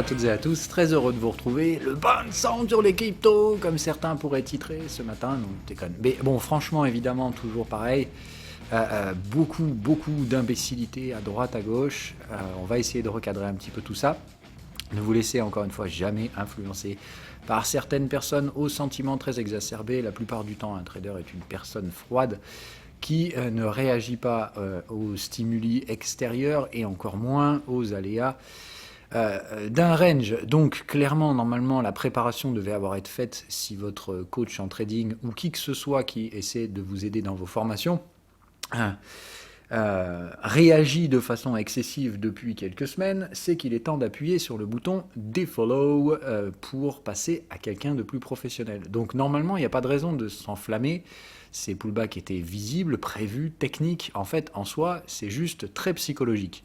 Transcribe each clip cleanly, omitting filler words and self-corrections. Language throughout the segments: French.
toutes et à tous, très heureux de vous retrouver. Le bain de sang sur les cryptos, comme certains pourraient titrer ce matin, non, déconne. Mais bon, franchement, évidemment, toujours pareil. Beaucoup d'imbécilité à droite, à gauche. On va essayer de recadrer un petit peu tout ça. Ne vous laissez encore une fois jamais influencer par certaines personnes aux sentiments très exacerbés. La plupart du temps, un trader est une personne froide qui ne réagit pas aux stimuli extérieurs et encore moins aux aléas d'un range. Donc clairement, normalement, la préparation devait avoir été faite si votre coach en trading ou qui que ce soit qui essaie de vous aider dans vos formations réagit de façon excessive depuis quelques semaines, c'est qu'il est temps d'appuyer sur le bouton Defollow pour passer à quelqu'un de plus professionnel. Donc normalement, il n'y a pas de raison de s'enflammer. Ces pullbacks étaient visibles, prévus, techniques. En fait, en soi, c'est juste très psychologique.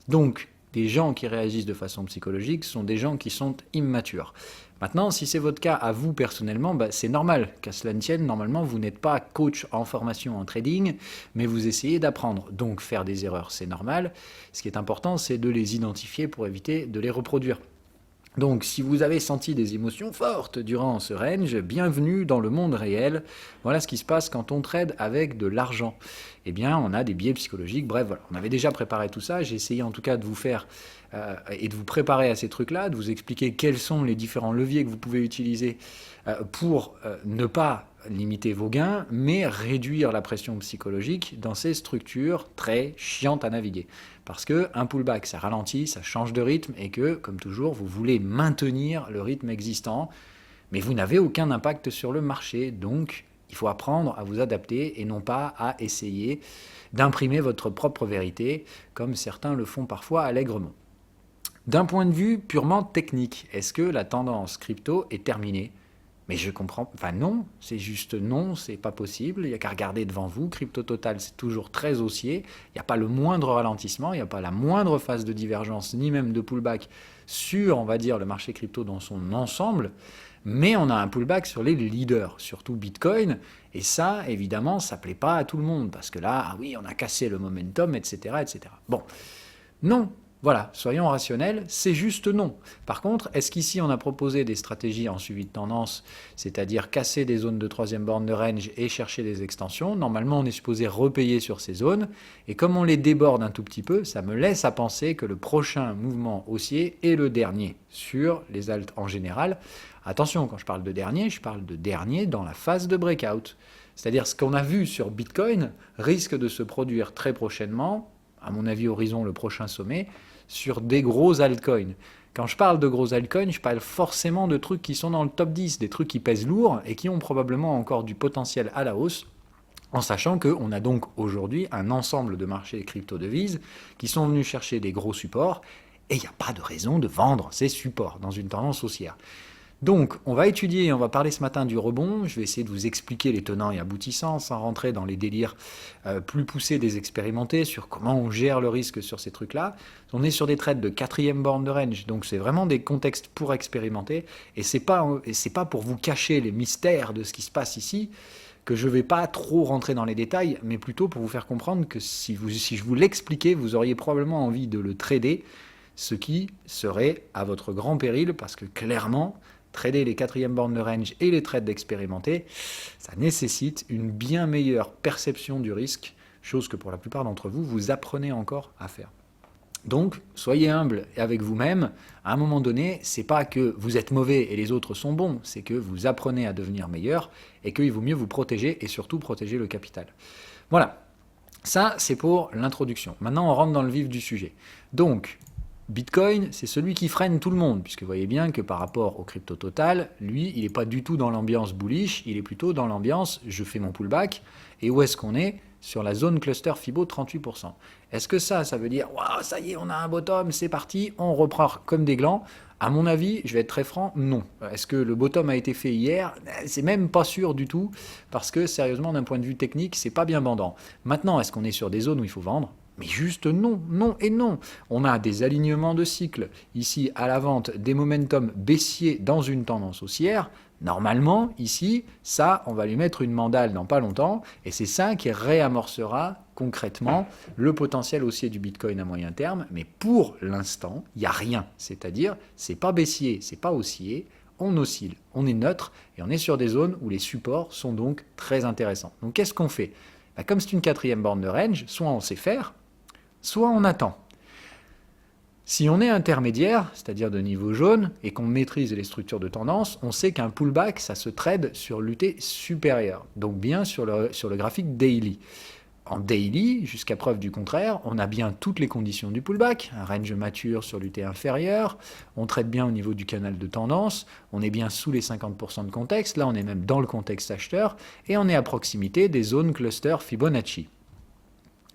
Donc, des gens qui réagissent de façon psychologique sont des gens qui sont immatures. Maintenant, si c'est votre cas à vous personnellement, c'est normal qu'à cela ne tienne. Normalement, vous n'êtes pas coach en formation en trading, mais vous essayez d'apprendre. Donc, faire des erreurs, c'est normal. Ce qui est important, c'est de les identifier pour éviter de les reproduire. Donc, si vous avez senti des émotions fortes durant ce range, bienvenue dans le monde réel. Voilà ce qui se passe quand on trade avec de l'argent. Eh bien, on a des biais psychologiques. Bref, voilà, on avait déjà préparé tout ça. J'ai essayé en tout cas de vous faire et de vous préparer à ces trucs-là, de vous expliquer quels sont les différents leviers que vous pouvez utiliser pour ne pas limiter vos gains, mais réduire la pression psychologique dans ces structures très chiantes à naviguer. Parce qu'un pullback, ça ralentit, ça change de rythme, et que, comme toujours, vous voulez maintenir le rythme existant, mais vous n'avez aucun impact sur le marché. Donc, il faut apprendre à vous adapter et non pas à essayer d'imprimer votre propre vérité, comme certains le font parfois allègrement. D'un point de vue purement technique, est-ce que la tendance crypto est terminée ? Mais je comprends, enfin non, c'est juste non, c'est pas possible, il n'y a qu'à regarder devant vous, Crypto Total c'est toujours très haussier, il n'y a pas le moindre ralentissement, il n'y a pas la moindre phase de divergence, ni même de pullback sur, on va dire, le marché crypto dans son ensemble, mais on a un pullback sur les leaders, surtout Bitcoin, et ça, évidemment, ça plaît pas à tout le monde, parce que là, ah oui, on a cassé le momentum, etc., etc. Bon, non. Voilà, soyons rationnels, c'est juste non. Par contre, est-ce qu'ici on a proposé des stratégies en suivi de tendance, c'est-à-dire casser des zones de troisième borne de range et chercher des extensions? Normalement, on est supposé repayer sur ces zones, et comme on les déborde un tout petit peu, ça me laisse à penser que le prochain mouvement haussier est le dernier sur les alts en général. Attention, quand je parle de dernier dans la phase de breakout. C'est-à-dire ce qu'on a vu sur Bitcoin risque de se produire très prochainement, à mon avis horizon le prochain sommet, sur des gros altcoins. Quand je parle de gros altcoins, je parle forcément de trucs qui sont dans le top 10, des trucs qui pèsent lourd et qui ont probablement encore du potentiel à la hausse, en sachant qu'on a donc aujourd'hui un ensemble de marchés crypto-devises qui sont venus chercher des gros supports, et il n'y a pas de raison de vendre ces supports dans une tendance haussière. Donc, on va étudier, on va parler ce matin du rebond. Je vais essayer de vous expliquer les tenants et aboutissants sans rentrer dans les délires plus poussés des expérimentés sur comment on gère le risque sur ces trucs-là. On est sur des trades de 4e borne de range, donc c'est vraiment des contextes pour expérimenter. Et c'est pas pour vous cacher les mystères de ce qui se passe ici que je ne vais pas trop rentrer dans les détails, mais plutôt pour vous faire comprendre que si je vous l'expliquais, vous auriez probablement envie de le trader, ce qui serait à votre grand péril, parce que clairement, trader les 4e bornes de range et les trades d'expérimentés, ça nécessite une bien meilleure perception du risque, chose que pour la plupart d'entre vous, vous apprenez encore à faire. Donc, soyez humble avec vous-même. À un moment donné, c'est pas que vous êtes mauvais et les autres sont bons, c'est que vous apprenez à devenir meilleur et qu'il vaut mieux vous protéger et surtout protéger le capital. Voilà, ça c'est pour l'introduction. Maintenant, on rentre dans le vif du sujet. Donc, Bitcoin, c'est celui qui freine tout le monde, puisque vous voyez bien que par rapport au Crypto Total, lui, il n'est pas du tout dans l'ambiance bullish, il est plutôt dans l'ambiance « je fais mon pullback ». Et où est-ce qu'on est ? Sur la zone cluster Fibo 38%. Est-ce que ça veut dire « waouh, ça y est, on a un bottom, c'est parti, on reprend comme des glands ». À mon avis, je vais être très franc, non. Est-ce que le bottom a été fait hier ? C'est même pas sûr du tout, parce que sérieusement, d'un point de vue technique, c'est pas bien bandant. Maintenant, est-ce qu'on est sur des zones où il faut vendre ? Mais juste non, non et non. On a des alignements de cycles, ici à la vente, des momentum baissiers dans une tendance haussière. Normalement, ici, ça, on va lui mettre une mandale dans pas longtemps, et c'est ça qui réamorcera concrètement le potentiel haussier du Bitcoin à moyen terme, mais pour l'instant, il n'y a rien. C'est-à-dire, c'est pas baissier, c'est pas haussier, on oscille, on est neutre, et on est sur des zones où les supports sont donc très intéressants. Donc qu'est-ce qu'on fait? Comme c'est une quatrième borne de range, soit on sait faire, soit on attend. Si on est intermédiaire, c'est-à-dire de niveau jaune, et qu'on maîtrise les structures de tendance, on sait qu'un pullback, ça se trade sur l'UT supérieur, donc bien sur le graphique daily. En daily, jusqu'à preuve du contraire, on a bien toutes les conditions du pullback, un range mature sur l'UT inférieur, on traite bien au niveau du canal de tendance, on est bien sous les 50% de contexte, là on est même dans le contexte acheteur, et on est à proximité des zones cluster Fibonacci.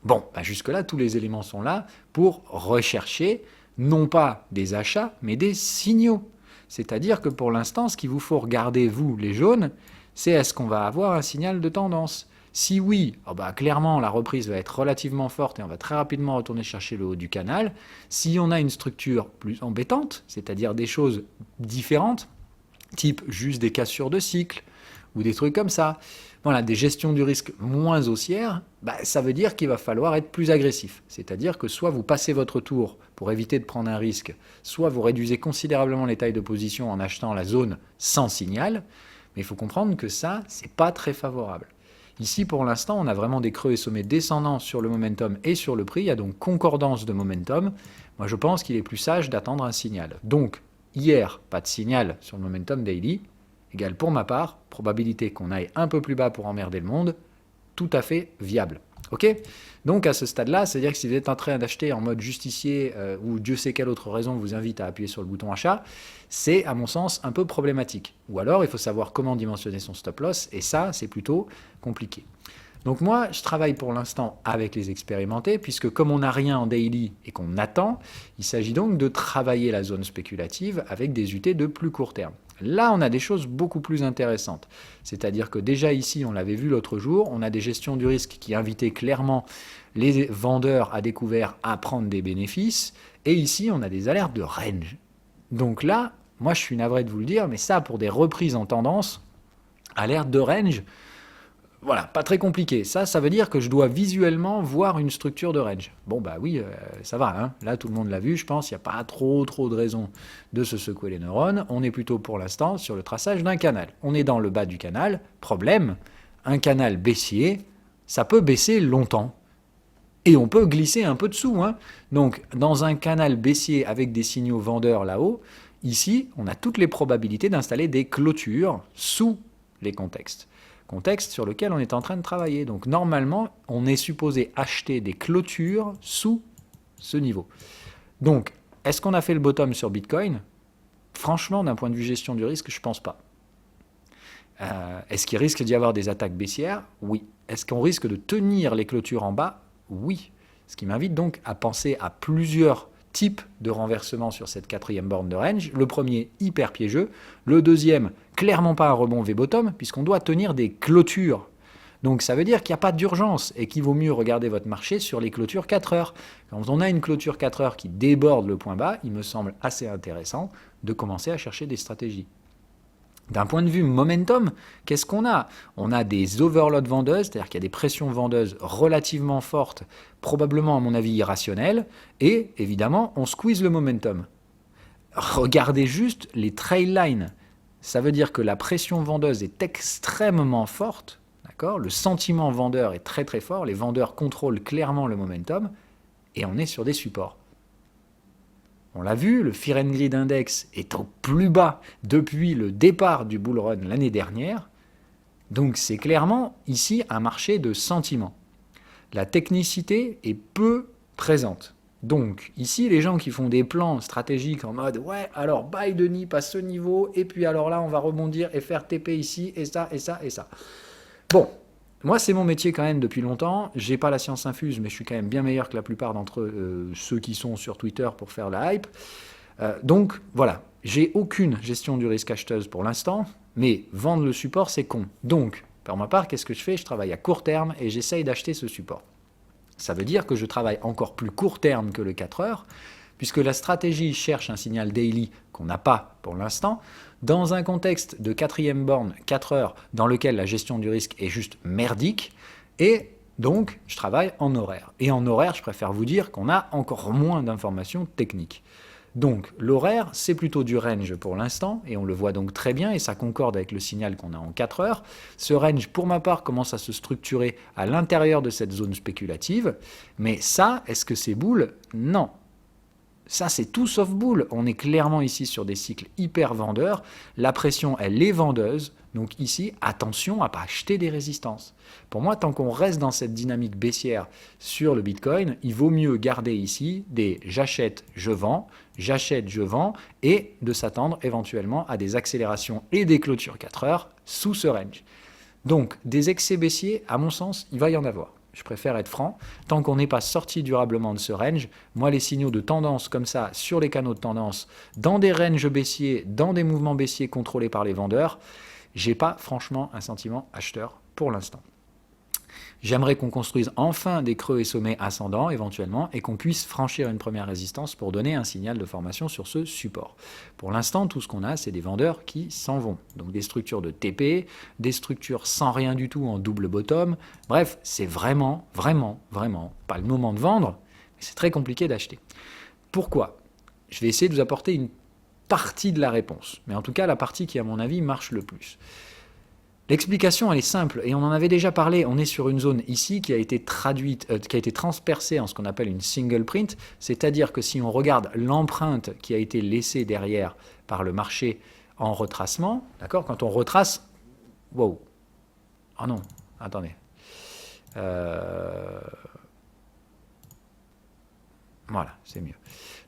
Bon, jusque-là, tous les éléments sont là pour rechercher non pas des achats, mais des signaux. C'est-à-dire que pour l'instant, ce qu'il vous faut regarder, vous, les jaunes, c'est est-ce qu'on va avoir un signal de tendance? Si oui, clairement, la reprise va être relativement forte et on va très rapidement retourner chercher le haut du canal. Si on a une structure plus embêtante, c'est-à-dire des choses différentes, type juste des cassures de cycle, ou des trucs comme ça, voilà, des gestions du risque moins haussières, ça veut dire qu'il va falloir être plus agressif. C'est-à-dire que soit vous passez votre tour pour éviter de prendre un risque, soit vous réduisez considérablement les tailles de position en achetant la zone sans signal, mais il faut comprendre que ça, c'est pas très favorable. Ici, pour l'instant, on a vraiment des creux et sommets descendants sur le momentum et sur le prix, il y a donc concordance de momentum. Moi, je pense qu'il est plus sage d'attendre un signal. Donc, hier, pas de signal sur le momentum daily, égale pour ma part, probabilité qu'on aille un peu plus bas pour emmerder le monde, tout à fait viable. Ok? Donc à ce stade-là, c'est-à-dire que si vous êtes en train d'acheter en mode justicier ou Dieu sait quelle autre raison vous invite à appuyer sur le bouton achat, c'est à mon sens un peu problématique. Ou alors il faut savoir comment dimensionner son stop loss et ça c'est plutôt compliqué. Donc moi je travaille pour l'instant avec les expérimentés puisque comme on n'a rien en daily et qu'on attend, il s'agit donc de travailler la zone spéculative avec des UT de plus court terme. Là, on a des choses beaucoup plus intéressantes. C'est-à-dire que déjà ici, on l'avait vu l'autre jour, on a des gestions du risque qui invitaient clairement les vendeurs à découvert à prendre des bénéfices. Et ici, on a des alertes de range. Donc là, moi, je suis navré de vous le dire, mais ça, pour des reprises en tendance, alerte de range, voilà, pas très compliqué. Ça veut dire que je dois visuellement voir une structure de range. Bon, oui, ça va. Hein. Là, tout le monde l'a vu, je pense. Il n'y a pas trop de raisons de se secouer les neurones. On est plutôt, pour l'instant, sur le traçage d'un canal. On est dans le bas du canal. Problème, un canal baissier, ça peut baisser longtemps. Et on peut glisser un peu dessous. Hein. Donc, dans un canal baissier avec des signaux vendeurs là-haut, ici, on a toutes les probabilités d'installer des clôtures sous les contextes. Contexte sur lequel on est en train de travailler. Donc normalement, on est supposé acheter des clôtures sous ce niveau. Donc, est-ce qu'on a fait le bottom sur Bitcoin? Franchement, d'un point de vue gestion du risque, je ne pense pas. Est-ce qu'il risque d'y avoir des attaques baissières? Oui. Est-ce qu'on risque de tenir les clôtures en bas? Oui. Ce qui m'invite donc à penser à plusieurs type de renversement sur cette quatrième borne de range. Le premier, hyper piégeux. Le deuxième, clairement pas un rebond V-bottom, puisqu'on doit tenir des clôtures. Donc ça veut dire qu'il n'y a pas d'urgence et qu'il vaut mieux regarder votre marché sur les clôtures 4 heures. Quand on a une clôture 4 heures qui déborde le point bas, il me semble assez intéressant de commencer à chercher des stratégies. D'un point de vue momentum, qu'est-ce qu'on a? On a des overload vendeuses, c'est-à-dire qu'il y a des pressions vendeuses relativement fortes, probablement à mon avis irrationnelles, et évidemment, on squeeze le momentum. Regardez juste les trail lines. Ça veut dire que la pression vendeuse est extrêmement forte, d'accord? Le sentiment vendeur est très très fort, les vendeurs contrôlent clairement le momentum, et on est sur des supports. On l'a vu, le Fear and Greed Index est au plus bas depuis le départ du bull run l'année dernière. Donc c'est clairement ici un marché de sentiments. La technicité est peu présente. Donc ici, les gens qui font des plans stratégiques en mode « ouais, alors buy de NIP à ce niveau, et puis alors là, on va rebondir et faire TP ici, et ça, et ça, et ça. » Bon, moi, c'est mon métier quand même depuis longtemps. J'ai pas la science infuse, mais je suis quand même bien meilleur que la plupart d'entre ceux qui sont sur Twitter pour faire la hype. Donc, voilà. J'ai aucune gestion du risque acheteuse pour l'instant, mais vendre le support, c'est con. Donc, pour ma part, qu'est-ce que je fais? Je travaille à court terme et j'essaye d'acheter ce support. Ça veut dire que je travaille encore plus court terme que le 4 heures, puisque la stratégie cherche un signal daily qu'on n'a pas pour l'instant, dans un contexte de 4e borne, 4 heures, dans lequel la gestion du risque est juste merdique, et donc je travaille en horaire. Et en horaire, je préfère vous dire qu'on a encore moins d'informations techniques. Donc l'horaire, c'est plutôt du range pour l'instant, et on le voit donc très bien, et ça concorde avec le signal qu'on a en 4 heures. Ce range, pour ma part, commence à se structurer à l'intérieur de cette zone spéculative, mais ça, est-ce que c'est boule? Non. Ça, c'est tout sauf boule. On est clairement ici sur des cycles hyper vendeurs. La pression, elle est vendeuse. Donc ici, attention à ne pas acheter des résistances. Pour moi, tant qu'on reste dans cette dynamique baissière sur le Bitcoin, il vaut mieux garder ici des j'achète, je vends, et de s'attendre éventuellement à des accélérations et des clôtures 4 heures sous ce range. Donc, des excès baissiers, à mon sens, il va y en avoir. Je préfère être franc. Tant qu'on n'est pas sorti durablement de ce range, moi, les signaux de tendance comme ça, sur les canaux de tendance, dans des ranges baissiers, dans des mouvements baissiers contrôlés par les vendeurs, j'ai pas franchement un sentiment acheteur pour l'instant. J'aimerais qu'on construise enfin des creux et sommets ascendants éventuellement et qu'on puisse franchir une première résistance pour donner un signal de formation sur ce support. Pour l'instant, tout ce qu'on a, c'est des vendeurs qui s'en vont. Donc des structures de TP, des structures sans rien du tout en double bottom. Bref, c'est vraiment pas le moment de vendre, mais c'est très compliqué d'acheter. Pourquoi? Je vais essayer de vous apporter une partie de la réponse, mais en tout cas la partie qui, à mon avis, marche le plus. L'explication, elle est simple, et on en avait déjà parlé. On est sur une zone ici qui a été transpercée en ce qu'on appelle une single print, c'est-à-dire que si on regarde l'empreinte qui a été laissée derrière par le marché en retracement, d'accord, quand on retrace, wow, ah non, attendez, voilà, c'est mieux.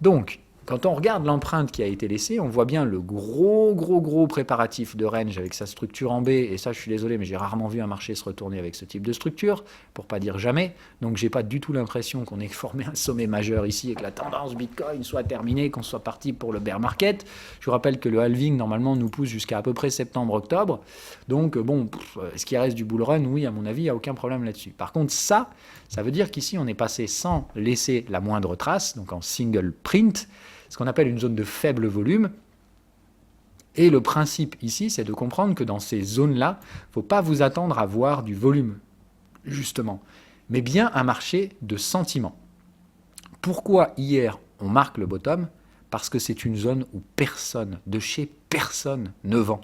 Donc, quand on regarde l'empreinte qui a été laissée, on voit bien le gros préparatif de range avec sa structure en B, et ça je suis désolé, mais j'ai rarement vu un marché se retourner avec ce type de structure, pour pas dire jamais, donc j'ai pas du tout l'impression qu'on ait formé un sommet majeur ici et que la tendance Bitcoin soit terminée, qu'on soit parti pour le bear market. Je vous rappelle que le halving normalement nous pousse jusqu'à à peu près septembre-octobre, donc bon, ce qui reste du bull run, oui, à mon avis, il n'y a aucun problème là-dessus. Par contre, ça veut dire qu'ici on est passé sans laisser la moindre trace, donc en single print, ce qu'on appelle une zone de faible volume. Et le principe ici, c'est de comprendre que dans ces zones-là, il ne faut pas vous attendre à voir du volume, justement, mais bien un marché de sentiment. Pourquoi hier on marque le bottom? Parce que c'est une zone où personne, de chez personne, ne vend.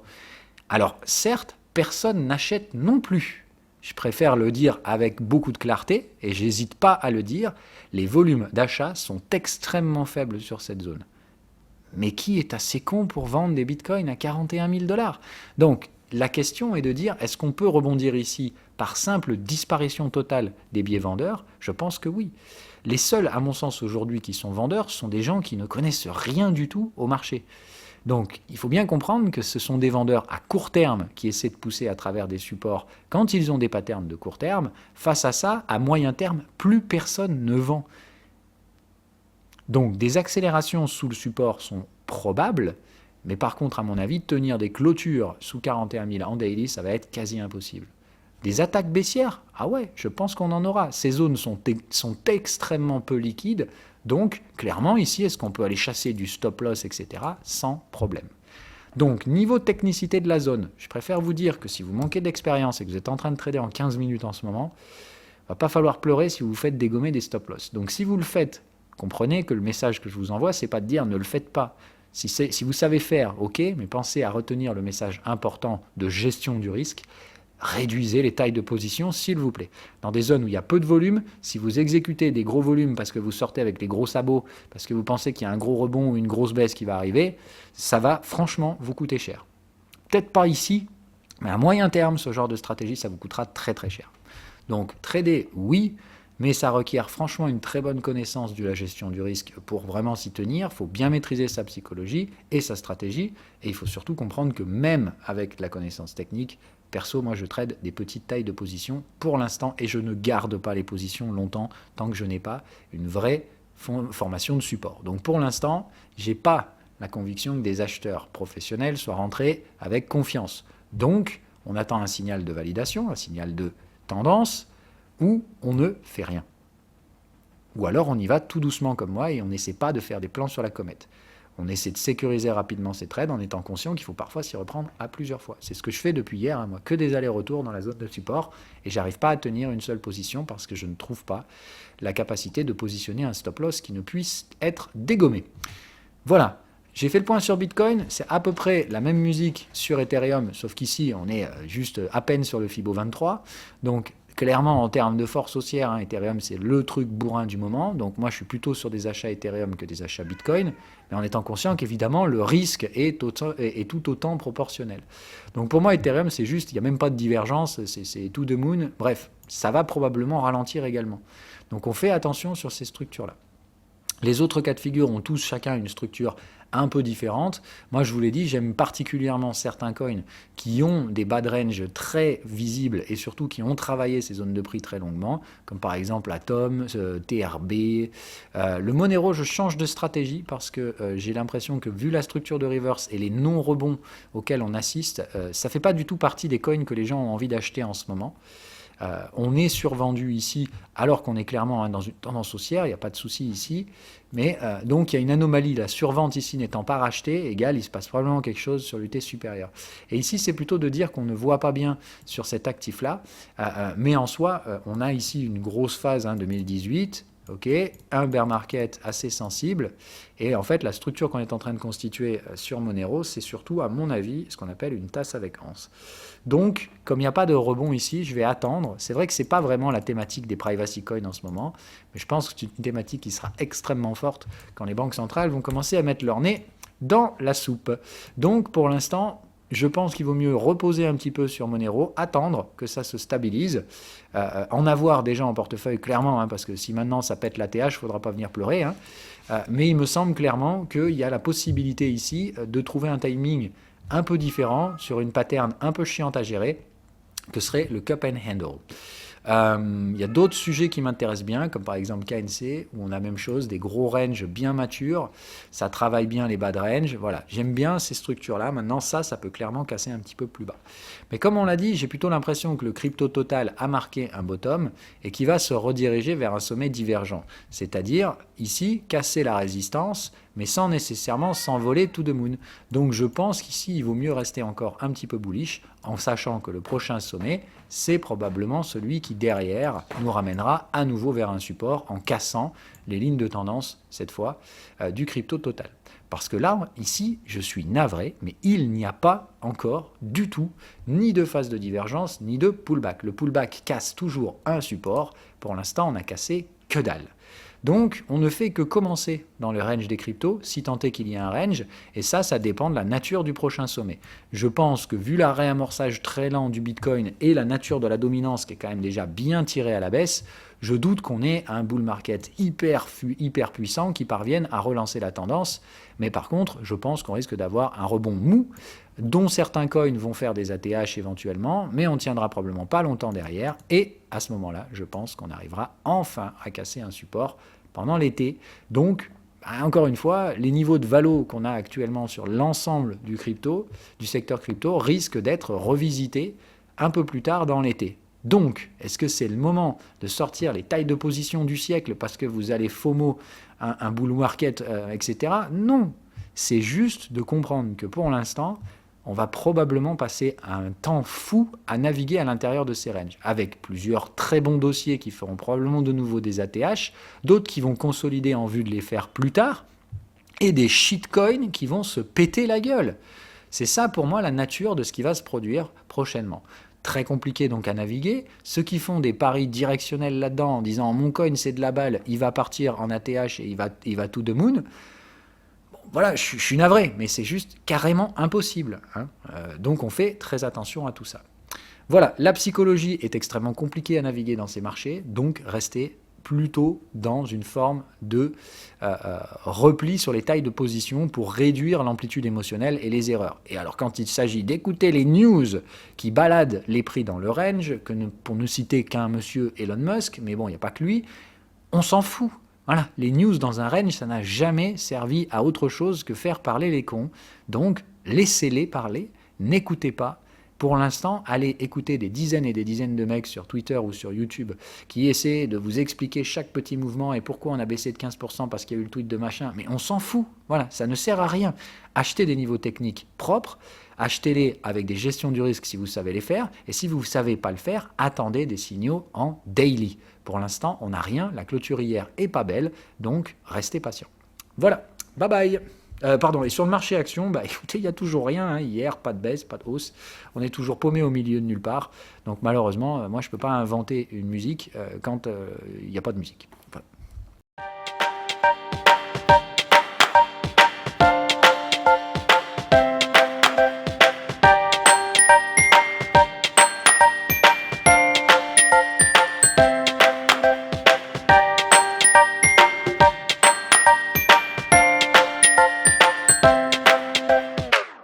Alors certes, personne n'achète non plus. Je préfère le dire avec beaucoup de clarté, et j'hésite pas à le dire, les volumes d'achat sont extrêmement faibles sur cette zone. Mais qui est assez con pour vendre des bitcoins à 41 000 $? Donc, la question est de dire, est-ce qu'on peut rebondir ici par simple disparition totale des biais vendeurs? Je pense que oui. Les seuls, à mon sens, aujourd'hui qui sont vendeurs sont des gens qui ne connaissent rien du tout au marché. Donc, il faut bien comprendre que ce sont des vendeurs à court terme qui essaient de pousser à travers des supports quand ils ont des patterns de court terme. Face à ça, à moyen terme, plus personne ne vend. Donc, des accélérations sous le support sont probables, mais par contre, à mon avis, tenir des clôtures sous 41 000 en daily, ça va être quasi impossible. Des attaques baissières? Ah ouais, je pense qu'on en aura. Ces zones sont extrêmement peu liquides. Donc, clairement, ici, est-ce qu'on peut aller chasser du stop-loss, etc. sans problème. Donc, niveau technicité de la zone, je préfère vous dire que si vous manquez d'expérience et que vous êtes en train de trader en 15 minutes en ce moment, il ne va pas falloir pleurer si vous faites dégommer des stop-loss. Donc, si vous le faites, comprenez que le message que je vous envoie, ce n'est pas de dire ne le faites pas. Si vous savez faire, ok, mais pensez à retenir le message important de gestion du risque. Réduisez les tailles de position, s'il vous plaît. Dans des zones où il y a peu de volume, si vous exécutez des gros volumes parce que vous sortez avec les gros sabots, parce que vous pensez qu'il y a un gros rebond ou une grosse baisse qui va arriver, ça va franchement vous coûter cher. Peut-être pas ici, mais à moyen terme, ce genre de stratégie, ça vous coûtera très très cher. Donc, trader, oui, mais ça requiert franchement une très bonne connaissance de la gestion du risque pour vraiment s'y tenir. Il faut bien maîtriser sa psychologie et sa stratégie, et il faut surtout comprendre que même avec la connaissance technique, perso, moi je trade des petites tailles de position pour l'instant et je ne garde pas les positions longtemps tant que je n'ai pas une vraie formation de support. Donc pour l'instant, je n'ai pas la conviction que des acheteurs professionnels soient rentrés avec confiance. Donc on attend un signal de validation, un signal de tendance où on ne fait rien. Ou alors on y va tout doucement comme moi et on n'essaie pas de faire des plans sur la comète. On essaie de sécuriser rapidement ces trades en étant conscient qu'il faut parfois s'y reprendre à plusieurs fois. C'est ce que je fais depuis hier, moi, que des allers-retours dans la zone de support, et j'arrive pas à tenir une seule position parce que je ne trouve pas la capacité de positionner un stop-loss qui ne puisse être dégommé. Voilà, j'ai fait le point sur Bitcoin, c'est à peu près la même musique sur Ethereum, sauf qu'ici on est juste à peine sur le Fibo 23, donc clairement, en termes de force haussière, Ethereum, c'est le truc bourrin du moment. Donc moi, je suis plutôt sur des achats Ethereum que des achats Bitcoin, mais en étant conscient qu'évidemment, le risque est tout autant proportionnel. Donc pour moi, Ethereum, c'est juste, il n'y a même pas de divergence, c'est to the moon. Bref, ça va probablement ralentir également. Donc on fait attention sur ces structures-là. Les autres cas de figure ont tous chacun une structure un peu différente. Moi, je vous l'ai dit, j'aime particulièrement certains coins qui ont des bad range très visibles et surtout qui ont travaillé ces zones de prix très longuement, comme par exemple Atom, TRB. Le Monero, je change de stratégie parce que j'ai l'impression que vu la structure de reverse et les non-rebonds auxquels on assiste, ça ne fait pas du tout partie des coins que les gens ont envie d'acheter en ce moment. On est survendu ici alors qu'on est clairement dans une tendance haussière, il n'y a pas de souci ici, mais donc il y a une anomalie, la survente ici n'étant pas rachetée, égale il se passe probablement quelque chose sur l'UT supérieur. Et ici c'est plutôt de dire qu'on ne voit pas bien sur cet actif-là, mais en soi on a ici une grosse phase 2018, ok, un bear market assez sensible, et en fait la structure qu'on est en train de constituer sur Monero, c'est surtout à mon avis ce qu'on appelle une tasse avec anse. Donc, comme il n'y a pas de rebond ici, je vais attendre. C'est vrai que ce n'est pas vraiment la thématique des privacy coins en ce moment, mais je pense que c'est une thématique qui sera extrêmement forte quand les banques centrales vont commencer à mettre leur nez dans la soupe. Donc, pour l'instant, je pense qu'il vaut mieux reposer un petit peu sur Monero, attendre que ça se stabilise, en avoir déjà en portefeuille clairement, parce que si maintenant ça pète l'ATH, il ne faudra pas venir pleurer. Mais il me semble clairement qu'il y a la possibilité ici de trouver un timing un peu différent, sur une pattern un peu chiante à gérer, que serait le cup and handle. Il y a d'autres sujets qui m'intéressent bien, comme par exemple KNC, où on a la même chose, des gros ranges bien matures, ça travaille bien les bad range, voilà, j'aime bien ces structures-là, maintenant ça peut clairement casser un petit peu plus bas. Mais comme on l'a dit, j'ai plutôt l'impression que le crypto total a marqué un bottom et qui va se rediriger vers un sommet divergent, c'est-à-dire ici, casser la résistance, mais sans nécessairement s'envoler to the moon. Donc je pense qu'ici, il vaut mieux rester encore un petit peu bullish, en sachant que le prochain sommet, c'est probablement celui qui, derrière, nous ramènera à nouveau vers un support, en cassant les lignes de tendance, cette fois, du crypto total. Parce que là, ici, je suis navré, mais il n'y a pas encore du tout ni de phase de divergence, ni de pullback. Le pullback casse toujours un support. Pour l'instant, on n'a cassé que dalle. Donc, on ne fait que commencer dans le range des cryptos, si tant est qu'il y a un range, et ça dépend de la nature du prochain sommet. Je pense que vu la réamorçage très lent du Bitcoin et la nature de la dominance qui est quand même déjà bien tirée à la baisse, je doute qu'on ait un bull market hyper puissant qui parvienne à relancer la tendance. Mais par contre, je pense qu'on risque d'avoir un rebond mou, dont certains coins vont faire des ATH éventuellement, mais on ne tiendra probablement pas longtemps derrière. Et à ce moment-là, je pense qu'on arrivera enfin à casser un support pendant l'été. Donc, encore une fois, les niveaux de valo qu'on a actuellement sur l'ensemble du secteur crypto, risquent d'être revisités un peu plus tard dans l'été. Donc, est-ce que c'est le moment de sortir les tailles de position du siècle parce que vous allez FOMO un bull market, etc. Non, c'est juste de comprendre que pour l'instant, on va probablement passer un temps fou à naviguer à l'intérieur de ces ranges, avec plusieurs très bons dossiers qui feront probablement de nouveau des ATH, d'autres qui vont consolider en vue de les faire plus tard, et des shitcoins qui vont se péter la gueule. C'est ça pour moi la nature de ce qui va se produire prochainement. Très compliqué donc à naviguer. Ceux qui font des paris directionnels là-dedans en disant mon coin c'est de la balle, il va partir en ATH et il va to the moon. Voilà, je suis navré, mais c'est juste carrément impossible. Donc on fait très attention à tout ça. Voilà, la psychologie est extrêmement compliquée à naviguer dans ces marchés, donc restez plutôt dans une forme de repli sur les tailles de position pour réduire l'amplitude émotionnelle et les erreurs. Et alors quand il s'agit d'écouter les news qui baladent les prix dans le range, pour ne citer qu'un monsieur Elon Musk, mais bon, il n'y a pas que lui, on s'en fout. Voilà, les news dans un range, ça n'a jamais servi à autre chose que faire parler les cons. Donc, laissez-les parler, n'écoutez pas, Pour l'instant, allez écouter des dizaines et des dizaines de mecs sur Twitter ou sur YouTube qui essaient de vous expliquer chaque petit mouvement et pourquoi on a baissé de 15% parce qu'il y a eu le tweet de machin. Mais on s'en fout. Voilà, ça ne sert à rien. Achetez des niveaux techniques propres, achetez-les avec des gestions du risque si vous savez les faire. Et si vous ne savez pas le faire, attendez des signaux en daily. Pour l'instant, on n'a rien. La clôture hier est pas belle. Donc, restez patient. Voilà. Bye bye. Pardon, et sur le marché action, écoutez, il n'y a toujours rien. Hein. Hier, pas de baisse, pas de hausse. On est toujours paumé au milieu de nulle part. Donc malheureusement, moi, je ne peux pas inventer une musique quand il n'y a pas de musique.